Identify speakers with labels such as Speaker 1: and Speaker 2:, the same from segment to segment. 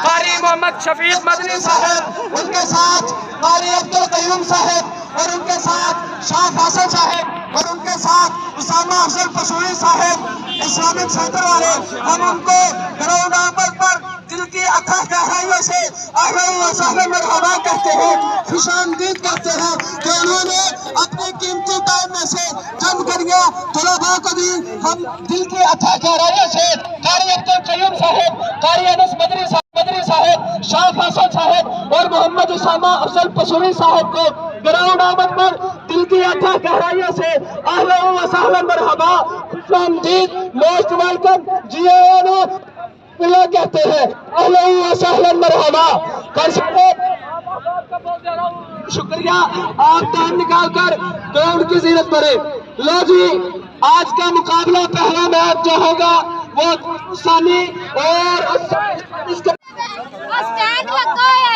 Speaker 1: कारी मोहम्मद शफीक मदनी साहब, उनके साथ कारी अब्दुल कयूम साहब, और उनके साथ शाह फासल साहब, और उनके साथ उसामा अफजल पशोई साहब, इस्लामिक सेंटर वाले, हम उनको ग्राउंड आमद पर दिल की अथाह गहराइयों से मरहबा कहते हैं, खुशामदीद कहते हैं कि उन्होंने अपने कीमती टाइम में से चंद घड़ियां तलबा को दी। हम दिल की अथाह गहराइयों से कारी अब्दुल कयूम साहब, कारी अनस मदनी साहब, शाह फासल साहब और मोहम्मद उसामा अफजल पशोई साहब को ग्राउंड आमद पर दिल की अथाह गहराइयों से अहलन व सहलन मरहबा, खुशामदीद, मोस्ट वेलकम, जी आया कहते हैं, अहलन व सहलन मरहबा कर सकते। शुक्रिया, आप टाइम निकाल कर ग्राउंड की जीरत भरे। लो जी, आज का मुकाबला पहला मैच जो होगा वो सानी और इसके
Speaker 2: स्टैंड लगा है।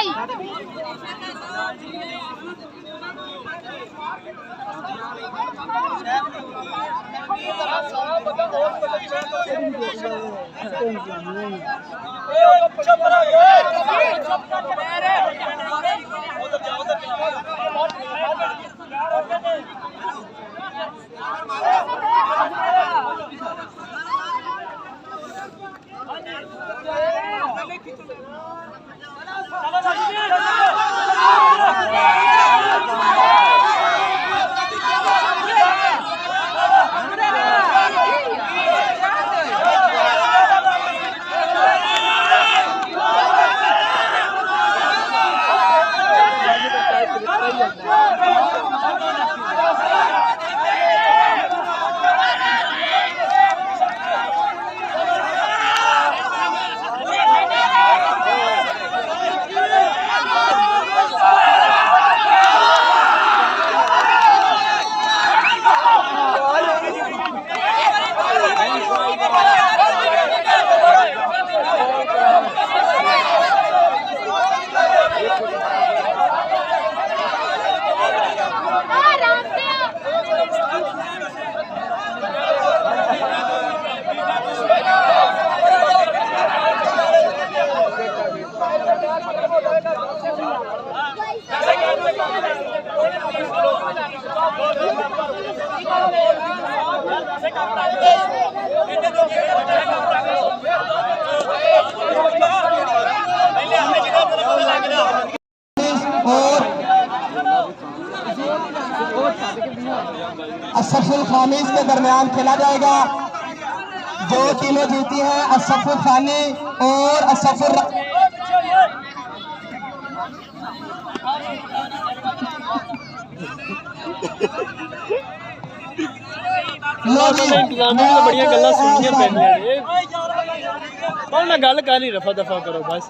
Speaker 2: असफुल खामिस के दरमियान खेला जाएगा। जो टीमें जीती हैं असफुल खानी और असफुल
Speaker 3: बढ़िया गल्ला सुनिए पहले गल कर ही रफा दफा करो बस।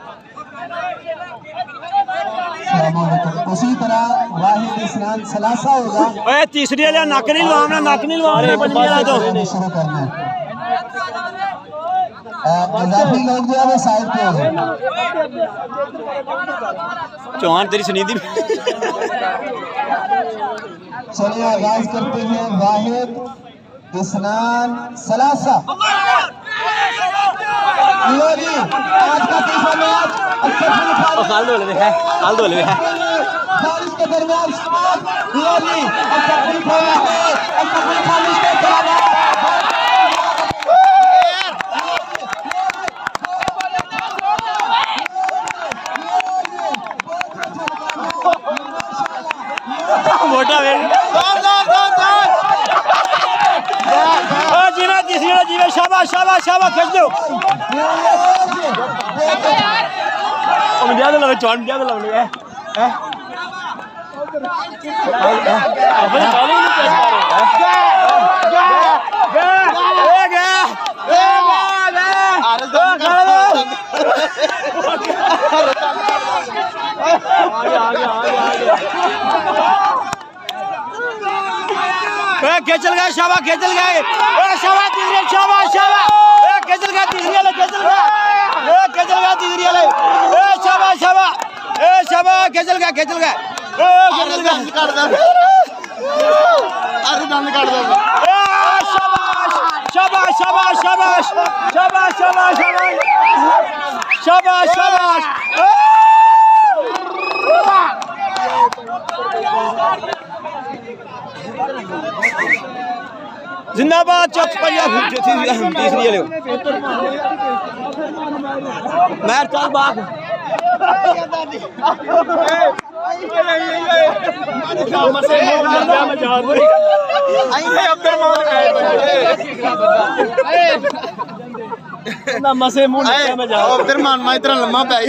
Speaker 1: उसी तरह वाहिद इस्नान सलासा होगा।
Speaker 3: ओए तीसरी वाला नक नहीं लवाना, नक नहीं लवाना पंजवी वाला तो
Speaker 1: शुरू करना है। इजाफी लोग जो है वो साइड पे हो गए।
Speaker 3: चौहान तेरी सुनीदी
Speaker 1: चलिए आगाज करते हैं। वाहिद इस्नान सलासा। लो जी, आज का तीसरा मैच बारिश के दरमियान लो जी
Speaker 3: मोटा जीना तीसरी जीवे शाबाश शाबाश शाबाश खींच दो। लगे चौन लगे खेचल गए शाबा खेचल गए शाबा तीसरी शाबा शाबा खेचल गए तीसरी वाले खेचल गए तीसरी वाले शाबा शाबा शाबा खेचल गए अरे दंद काट दो। शाबाश शाबाश शाबाश शाबाश शाबाश शाबाश शाबाश। जिंदाबाद चौक तीसरी ले मैं चल बाग मसे मुंह में जा उधर मान मैं इतना लम्मा पै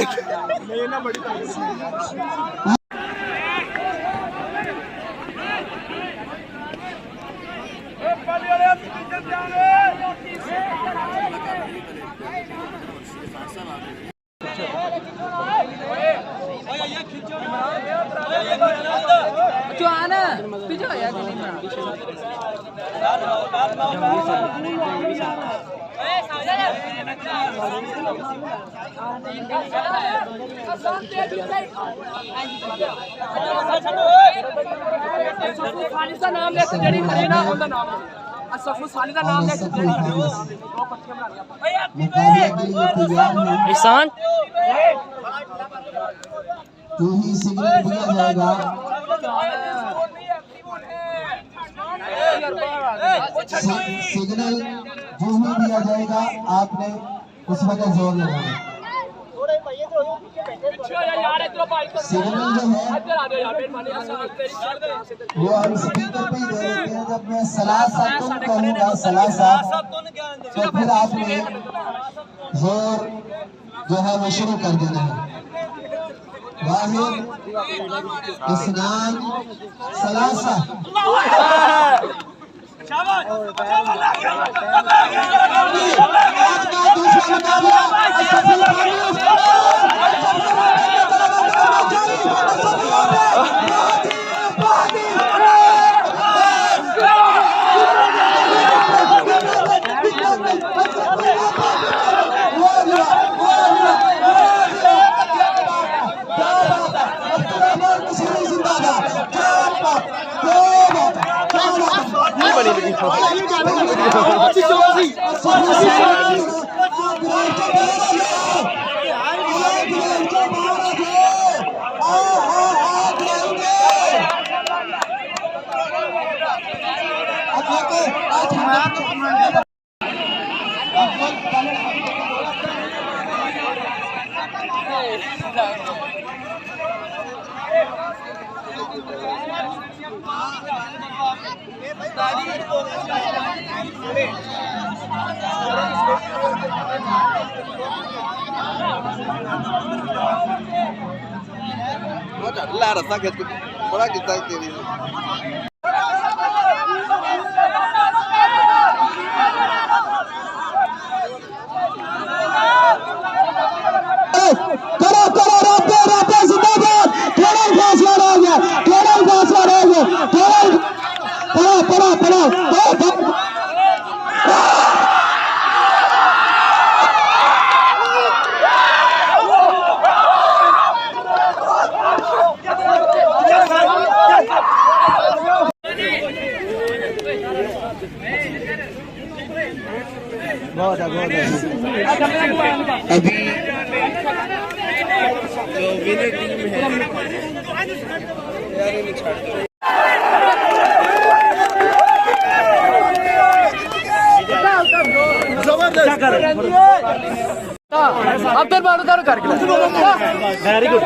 Speaker 4: नाम लेते जड़ी खड़ी ना उनका नाम असफु साली का नाम लेते जड़ी खड़ी दो पत्तियां बना लिया ईशान
Speaker 2: जो ही सिग्नल दिया जाएगा सिग्नल जो ही दिया जाएगा आपने उस वक्त जोर लगाना। सिग्नल जो है वो हम स्पीकर पे ही दे देते हैं। जब मैं सलासा तुम कहूँगा सलासा तो फिर आपने जोर जो है वो शुरू कर देना है। वाहिद इस्नान सलासा।
Speaker 3: ला रहा था बड़ा कितना तेरी
Speaker 2: करो करो रापे रापे जिंदाबाद। थोड़ा फासला रह गया, थोड़ा फासला रह गया, थोड़ा पड़ा पड़ा पड़ा
Speaker 3: बहुत है
Speaker 2: अभी
Speaker 3: जो विनर टीम है जबरदस्त
Speaker 4: अब तेरे बार उतार करके
Speaker 3: वेरी गुड